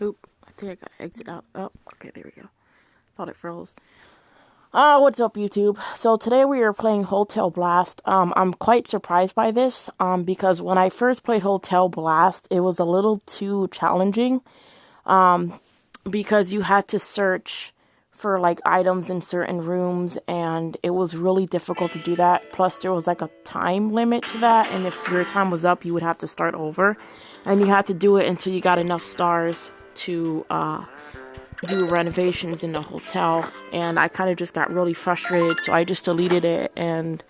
Oop, I think I gotta exit out. Oh, okay, there we go. Thought it froze. What's up, YouTube? So today we are playing Hotel Blast. I'm quite surprised by this, because when I first played Hotel Blast, it was a little too challenging, because you had to search for, like, items in certain rooms, and it was really difficult to do that. Plus, there was, like, a time limit to that, and if your time was up, you would have to start over, and you had to do it until you got enough stars to, do renovations in the hotel, and I kind of just got really frustrated, so I just deleted it. And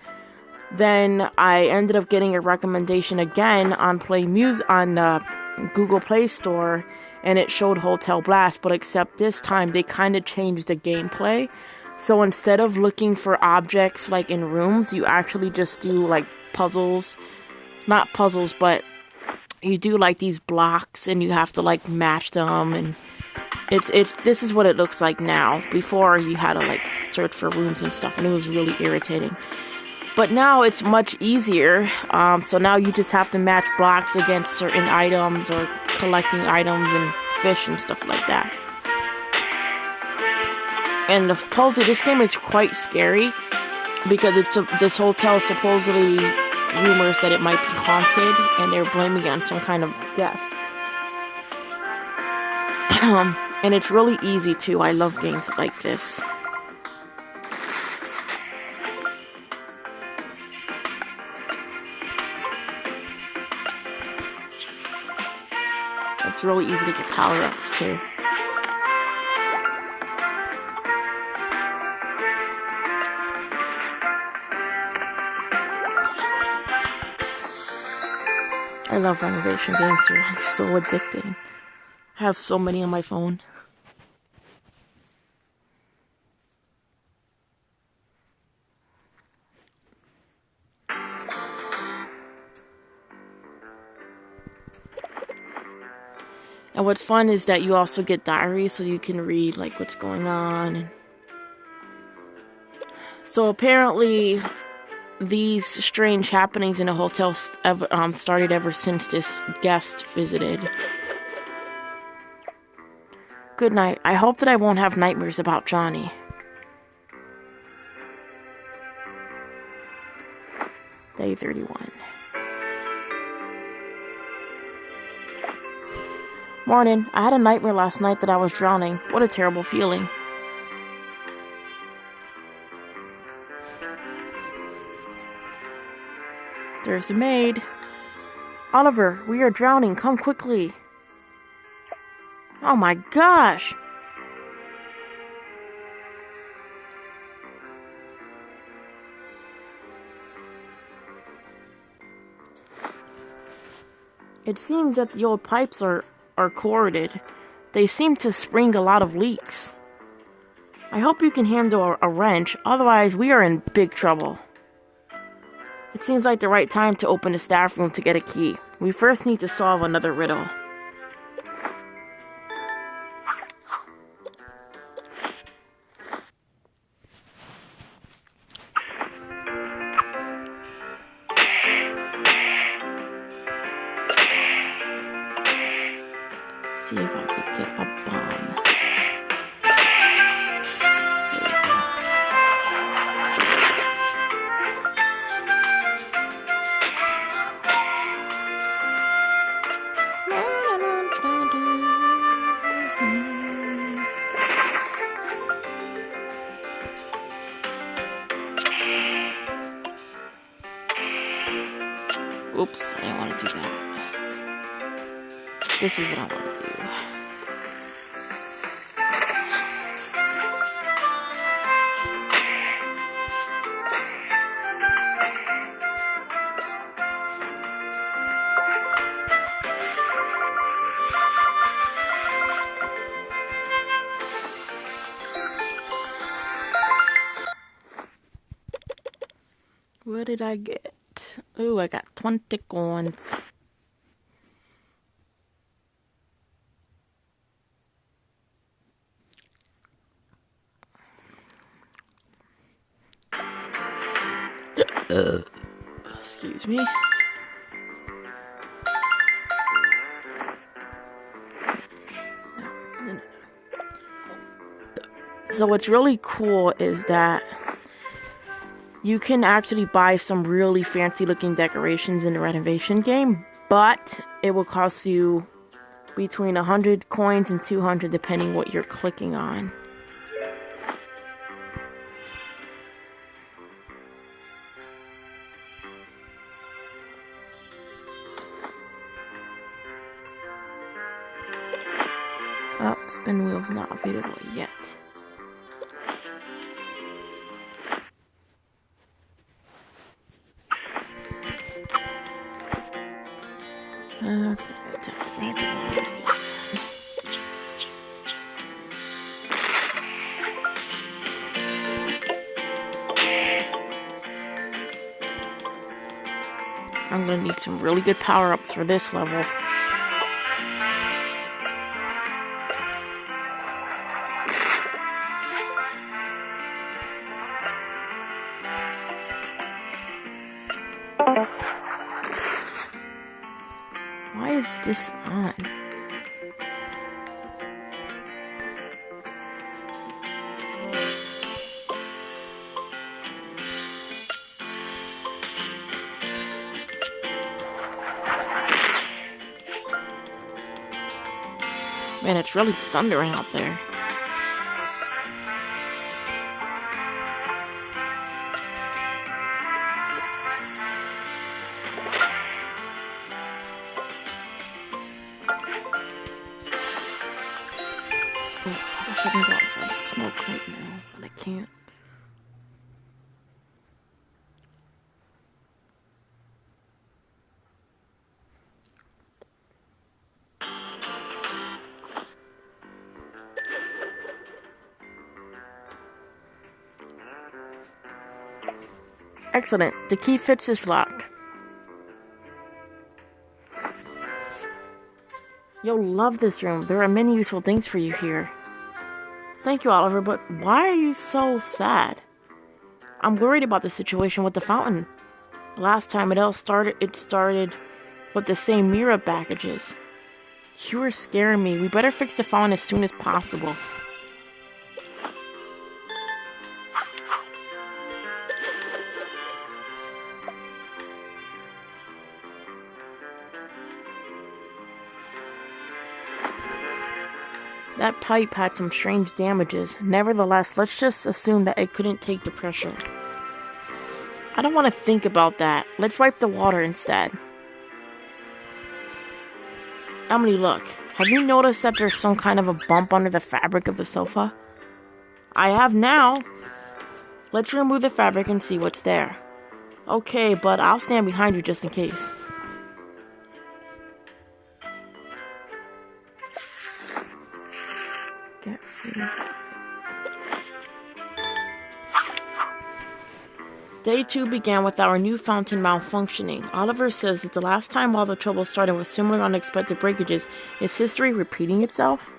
then I ended up getting a recommendation again on the Google Play Store, and it showed Hotel Blast, but except this time they kind of changed the gameplay. So instead of looking for objects like in rooms, you actually just do like puzzles, not puzzles, but you do like these blocks, and you have to like match them, and this is what it looks like now. Before, you had to like search for rooms and stuff, and it was really irritating. But now it's much easier. So now you just have to match blocks against certain items, or collecting items and fish and stuff like that. And supposedly this game is quite scary, because this hotel supposedly rumors that it might be haunted, and they're blaming it on some kind of guest. And it's really easy too. I love games like this. It's really easy to get power-ups too. I love renovation games. They're so addicting. I have so many on my phone. And what's fun is that you also get diaries, so you can read like what's going on. So apparently, these strange happenings in a hotel started ever since this guest visited. Good night. I hope that I won't have nightmares about Johnny. Day 31. Morning. I had a nightmare last night that I was drowning. What a terrible feeling. There's the maid. Oliver, we are drowning. Come quickly. Oh my gosh. It seems that the old pipes are corroded. They seem to spring a lot of leaks. I hope you can handle a wrench, otherwise we are in big trouble. It seems like the right time to open the staff room to get a key. We first need to solve another riddle. See if I could get a bomb. Oops, I didn't want to do that. This is what I want to do. What did I get? Ooh, I got 20 coins. Excuse me. So what's really cool is that you can actually buy some really fancy looking decorations in the renovation game, but it will cost you between 100 coins and 200 depending what you're clicking on. Oh, spin wheel's not available yet. Okay, I'm gonna need some really good power-ups for this level. Why is this on? Man, it's really thundering out there. Oh, I wish I can go outside and smoke right now, but I can't. Excellent. The key fits this lock. You'll love this room. There are many useful things for you here. Thank you, Oliver, but why are you so sad? I'm worried about the situation with the fountain. Last time it started with the same Mira packages. You are scaring me. We better fix the fountain as soon as possible. That pipe had some strange damages. Nevertheless, let's just assume that it couldn't take the pressure. I don't want to think about that. Let's wipe the water instead. Emily, look. Have you noticed that there's some kind of a bump under the fabric of the sofa? I have now. Let's remove the fabric and see what's there. Okay, but I'll stand behind you just in case. Get free. Day 2 began with our new fountain malfunctioning. Oliver says that the last time all the trouble started with similar unexpected breakages. Is history repeating itself?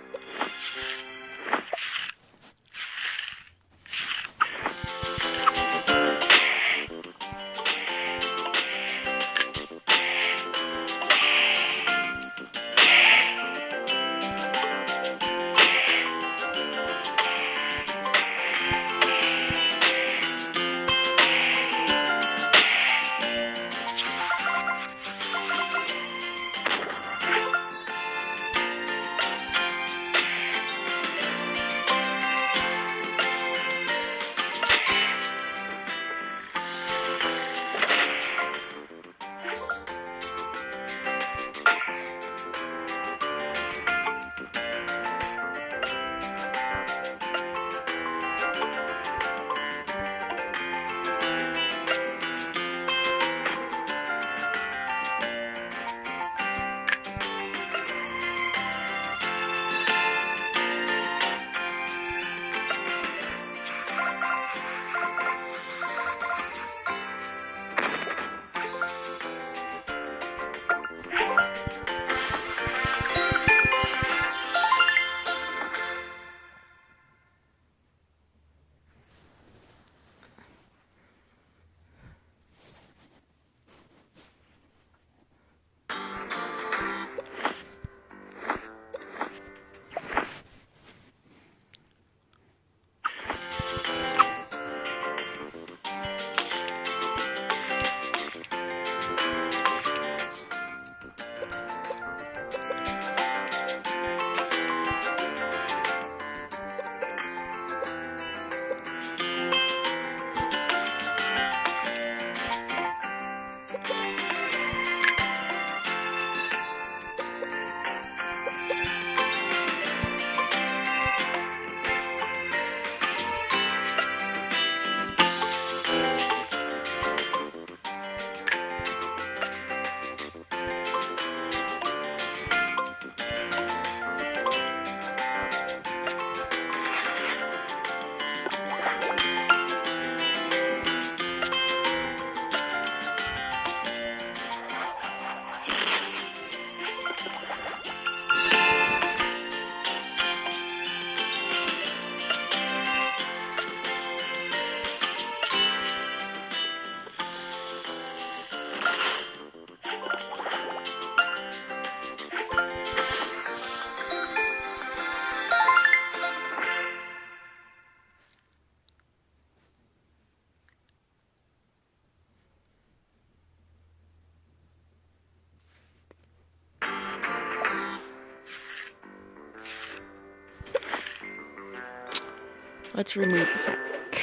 Let's remove the fabric.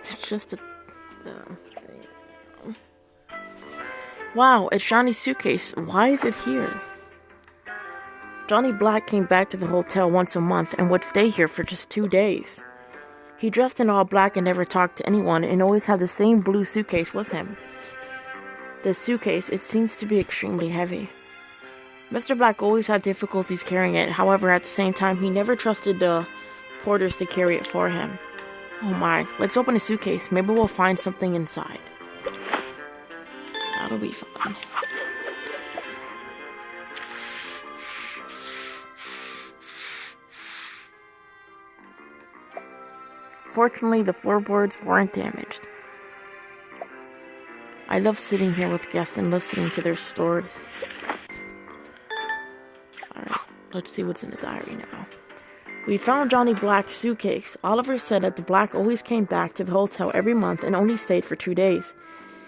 It's just a thing. Wow, it's Johnny's suitcase. Why is it here? Johnny Black came back to the hotel once a month and would stay here for just 2 days. He dressed in all black and never talked to anyone and always had the same blue suitcase with him. This suitcase, it seems to be extremely heavy. Mr. Black always had difficulties carrying it. However, at the same time, he never trusted the porters to carry it for him. Oh my, let's open the suitcase. Maybe we'll find something inside. That'll be fun. Fortunately, the floorboards weren't damaged. I love sitting here with guests and listening to their stories. Alright, let's see what's in the diary now. We found Johnny Black's suitcase. Oliver said that the Black always came back to the hotel every month and only stayed for 2 days.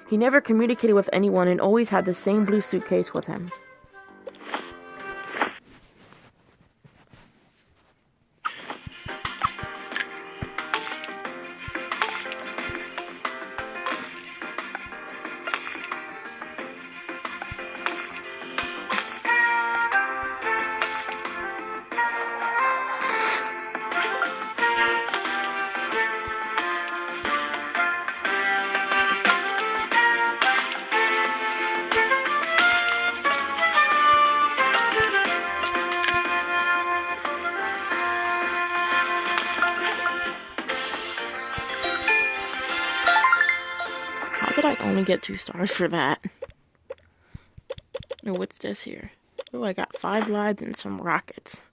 He never communicated with anyone and always had the same blue suitcase with him. How did I only get 2 stars for that? Oh, what's this here? Oh, I got 5 lives and some rockets.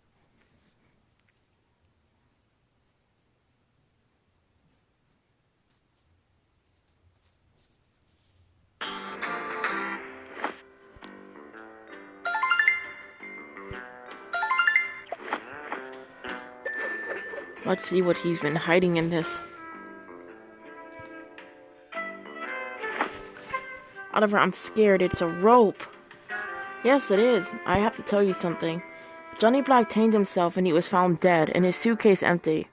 Let's see what he's been hiding in this. Oliver, I'm scared. It's a rope. Yes, it is. I have to tell you something. Johnny Black hanged himself and he was found dead and his suitcase empty.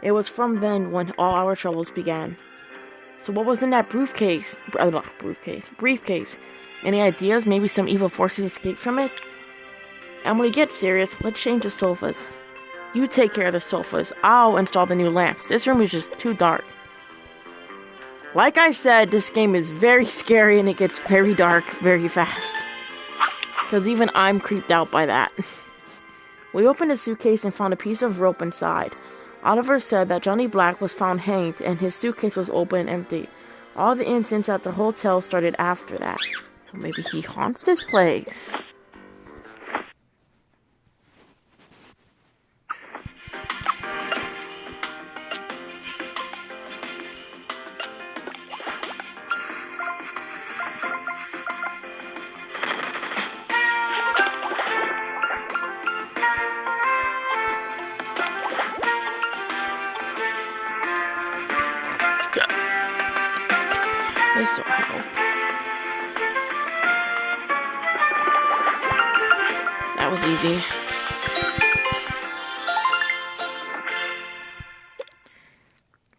It was from then when all our troubles began. So what was in that briefcase? Briefcase. Any ideas? Maybe some evil forces escaped from it? Emily, get serious. Let's change the sofas. You take care of the sofas. I'll install the new lamps. This room is just too dark. Like I said, this game is very scary and it gets very dark very fast. Because even I'm creeped out by that. We opened the suitcase and found a piece of rope inside. Oliver said that Johnny Black was found hanged and his suitcase was open and empty. All the incidents at the hotel started after that. So maybe he haunts this place. This will help. That was easy.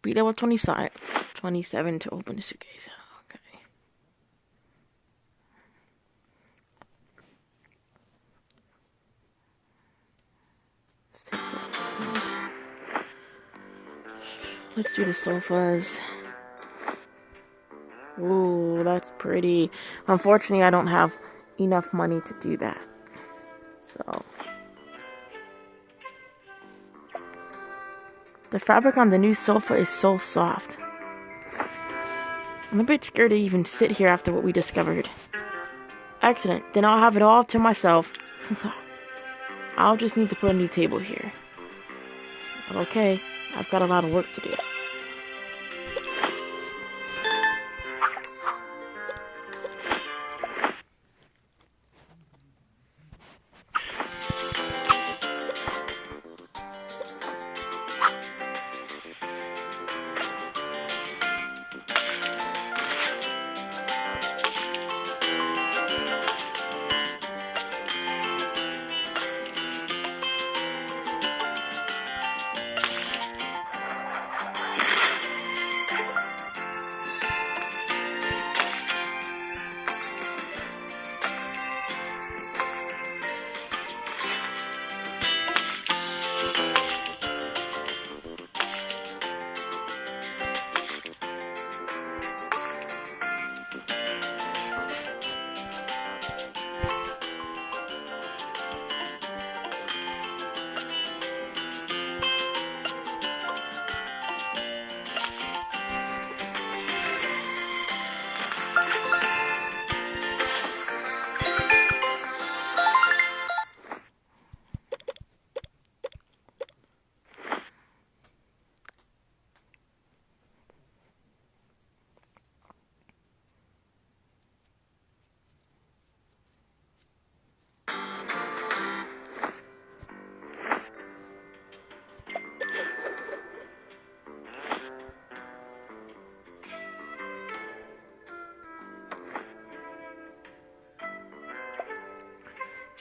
Beat level 27 to open the suitcase. Okay. Let's do the sofas. Ooh, that's pretty. Unfortunately, I don't have enough money to do that. So. The fabric on the new sofa is so soft. I'm a bit scared to even sit here after what we discovered. Excellent. Then I'll have it all to myself. I'll just need to put a new table here. But okay, I've got a lot of work to do.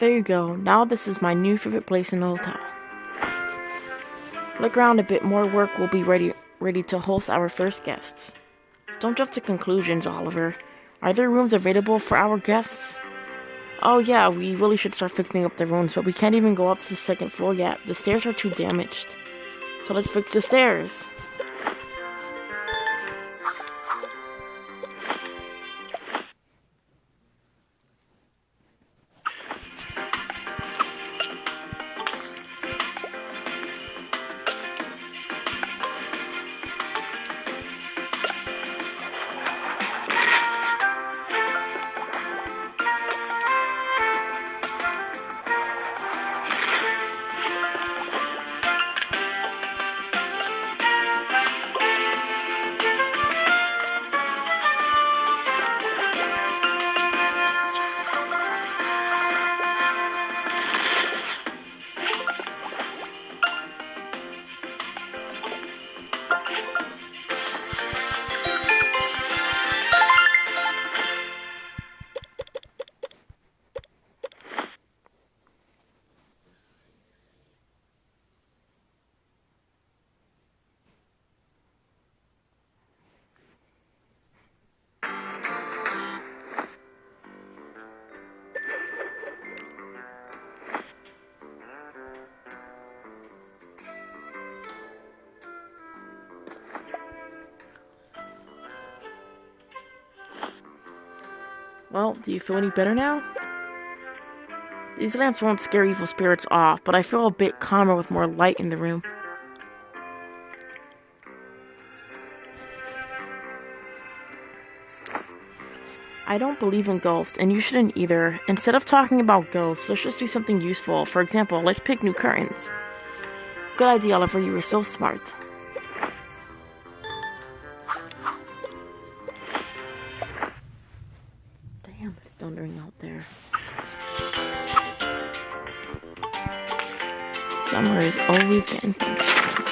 There you go. Now this is my new favorite place in the hotel. Look around a bit, more work will be ready to host our first guests. Don't jump to conclusions, Oliver. Are there rooms available for our guests? Oh yeah, we really should start fixing up the rooms, but we can't even go up to the second floor yet. The stairs are too damaged. So let's fix the stairs. Well, do you feel any better now? These lamps won't scare evil spirits off, but I feel a bit calmer with more light in the room. I don't believe in ghosts, and you shouldn't either. Instead of talking about ghosts, let's just do something useful. For example, let's pick new curtains. Good idea, Oliver. You were so smart. Damn, it's thundering out there. Summer is always getting thunderstorms.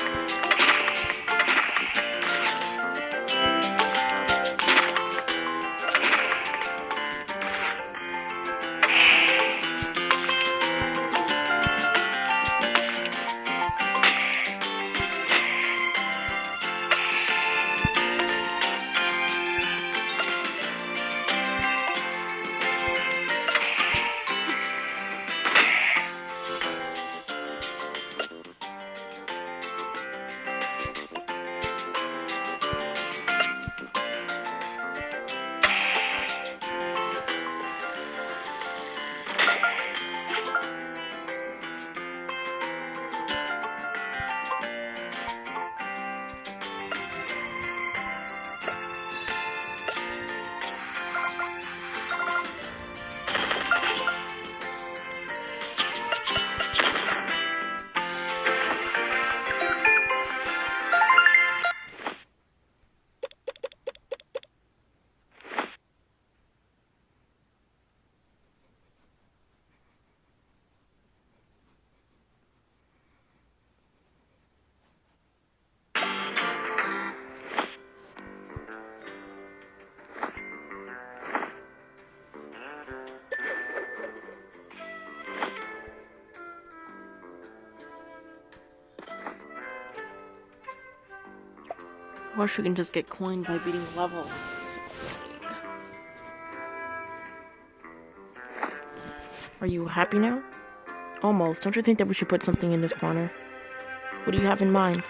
Or she can just get coined by beating the level. Are you happy now? Almost. Don't you think that we should put something in this corner? What do you have in mind?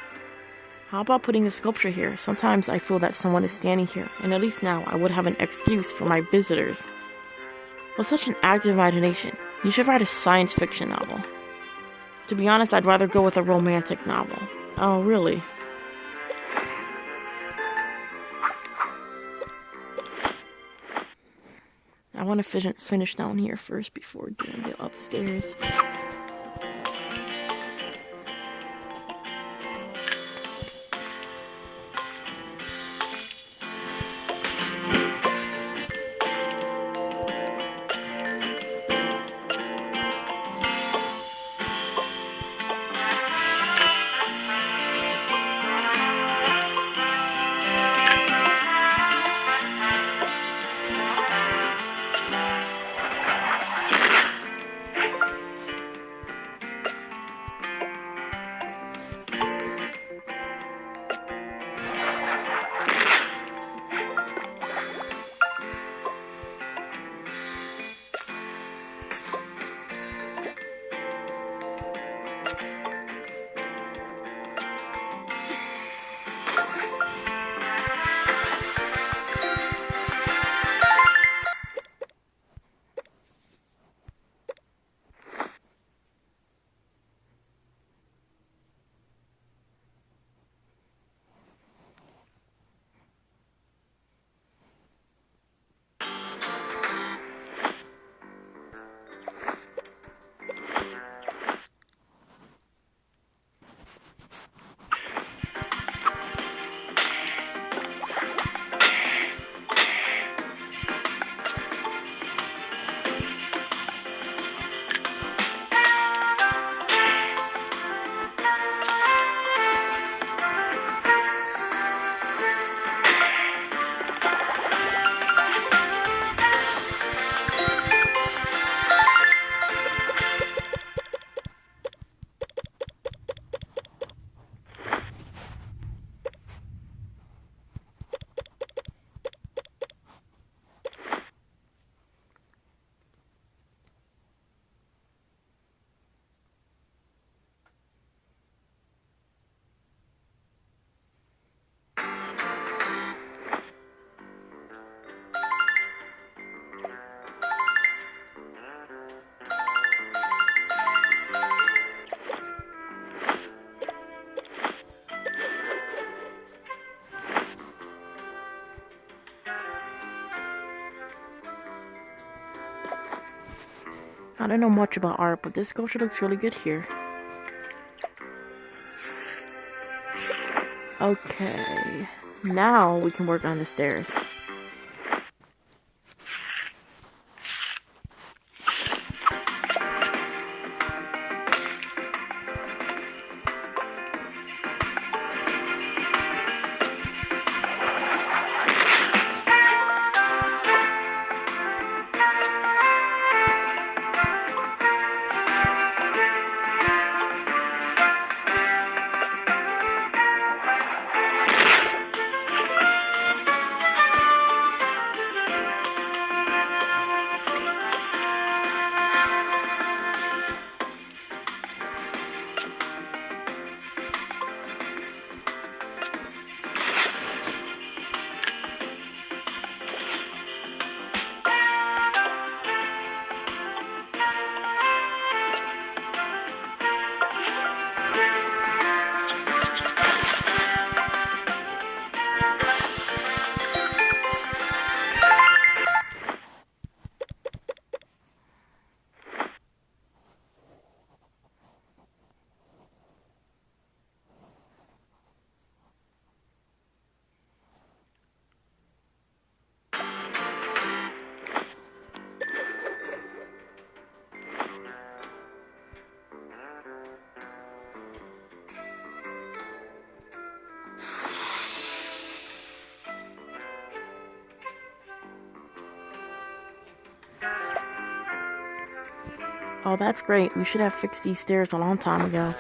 How about putting a sculpture here? Sometimes I feel that someone is standing here, and at least now I would have an excuse for my visitors. With such an active imagination, you should write a science fiction novel. To be honest, I'd rather go with a romantic novel. Oh, really? I want to finish down here first before doing the upstairs. I don't know much about art, but this sculpture looks really good here. Okay, now we can work on the stairs. Oh, that's great. We should have fixed these stairs a long time ago.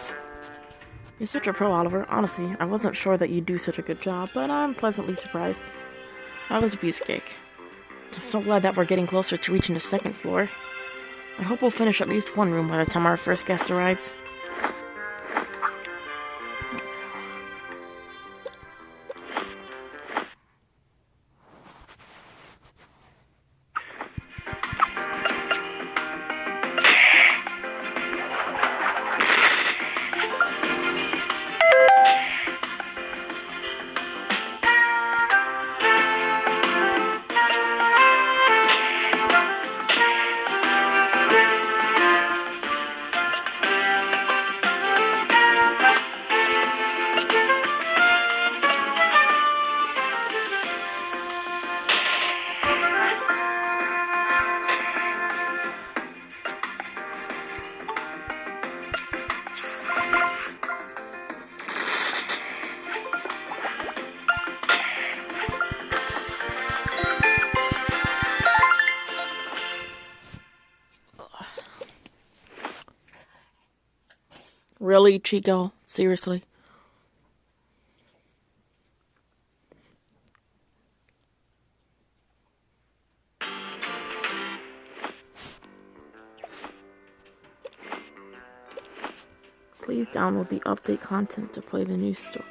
You're such a pro, Oliver. Honestly, I wasn't sure that you'd do such a good job, but I'm pleasantly surprised. That was a piece of cake. I'm so glad that we're getting closer to reaching the second floor. I hope we'll finish at least one room by the time our first guest arrives. Really, Chico? Seriously? Please download the update content to play the new story.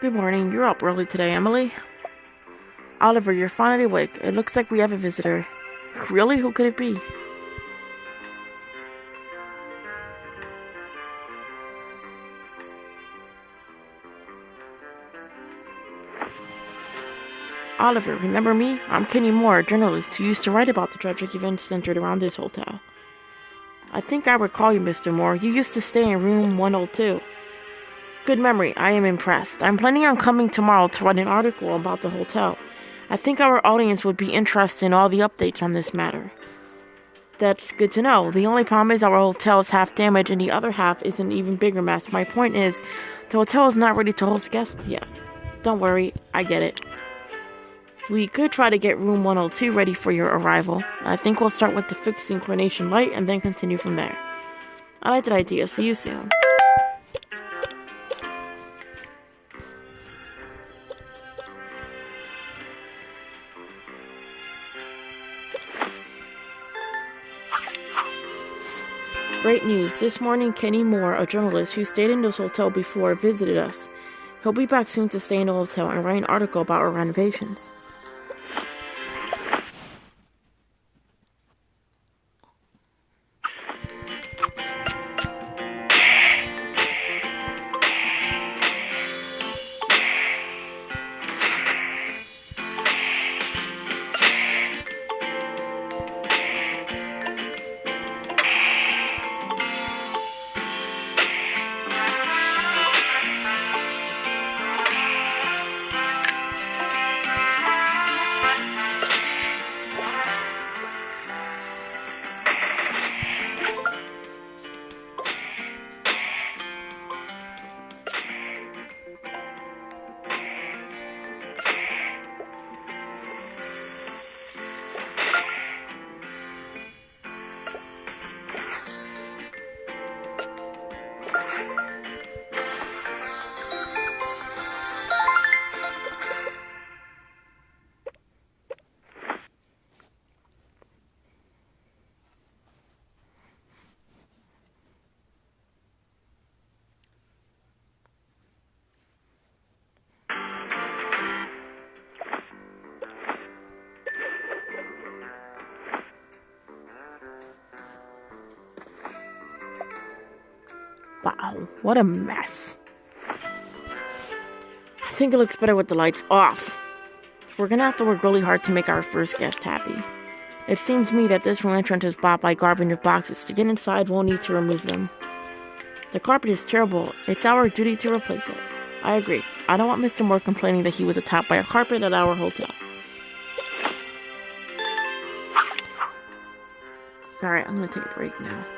Good morning. You're up early today, Emily. Oliver, you're finally awake. It looks like we have a visitor. Really? Who could it be? Oliver, remember me? I'm Kenny Moore, a journalist who used to write about the tragic events centered around this hotel. I think I recall you, Mr. Moore. You used to stay in room 102. Good memory. I am impressed. I'm planning on coming tomorrow to write an article about the hotel. I think our audience would be interested in all the updates on this matter. That's good to know. The only problem is our hotel is half damaged and the other half is an even bigger mess. My point is, the hotel is not ready to host guests yet. Don't worry, I get it. We could try to get room 102 ready for your arrival. I think we'll start with the fixed coronation light and then continue from there. I like that idea. See you soon. Great news. This morning, Kenny Moore, a journalist who stayed in this hotel before, visited us. He'll be back soon to stay in the hotel and write an article about our renovations. Wow, what a mess. I think it looks better with the lights off. We're gonna have to work really hard to make our first guest happy. It seems to me that this room entrance is blocked by garbage boxes. To get inside, we'll need to remove them. The carpet is terrible. It's our duty to replace it. I agree. I don't want Mr. Moore complaining that he was attacked by a carpet at our hotel. Alright, I'm gonna take a break now.